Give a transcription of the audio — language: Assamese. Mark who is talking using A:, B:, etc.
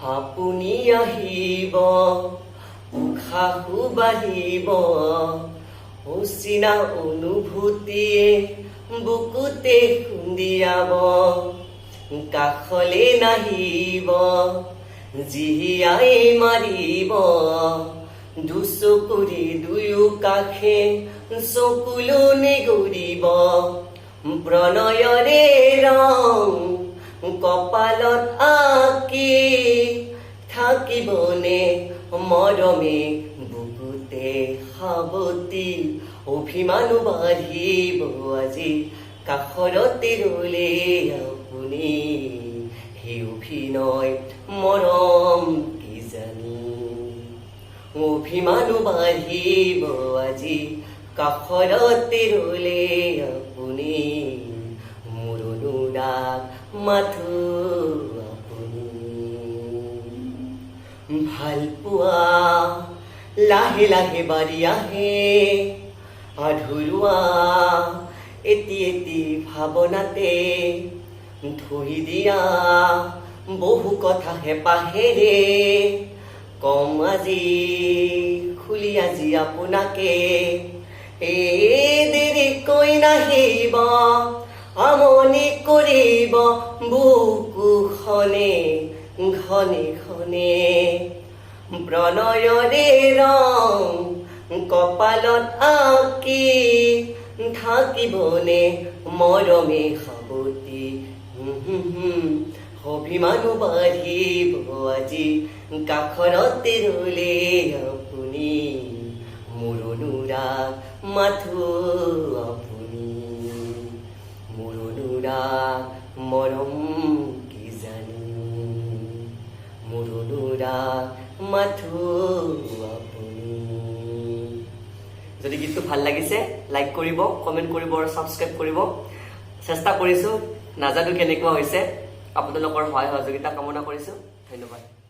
A: আপুনি আহিব উশাহু বাঢ়িব অচিনা অনুভূতিয়ে বুকুতে খুন্দিয়াব কাষলে নাহিব জিহিয়াই মাৰিব দুচকুৰি দুয়ো কাষে চকুলো নিগুৰিব প্ৰণয়ৰে ৰং কপালত আঁকি থাকিবনে মৰমে বুকুতে সাৱতি অভিমানো বাঢ়িব আজি কাষৰতে ৰলে আপুনি সেই অভিনয় মৰম কি জানি অভিমানো বাঢ়িব আজি কাষৰতে ৰলে আপুনি মোৰ অনুৰাগ মাথো আপুনি ভাল পোৱা লাহে লাহে বাঢ়ি আহে আধৰুৱা এটি এটি ভাৱনাতে ধৰি দিয়া বহু কথা হেঁপাহেৰে কম আজি খুলি আজি আপোনাকে দেৰিকৈ নাহিব আমনি কৰিব বুকুখনে ঘনে ঘনে প্ৰণয়ৰে ৰং কপালত আঁকি থাকিবনে মৰমে সাৱতি অভিমানো বাঢ়িব আজি কাষৰতে ৰলে আপুনি মোৰ অনুৰাগ মাথো আপুনি মোৰ অনুৰাগ মৰম কি জানি মোৰ অনুৰাগ মাথো আপুনি। যদি গীতটো ভাল লাগিছে লাইক কৰিব, কমেণ্ট কৰিব আৰু ছাবস্ক্ৰাইব কৰিব। চেষ্টা কৰিছোঁ, নাজানো কেনেকুৱা হৈছে। আপোনালোকৰ সহায় সহযোগিতা কামনা কৰিছোঁ। ধন্যবাদ।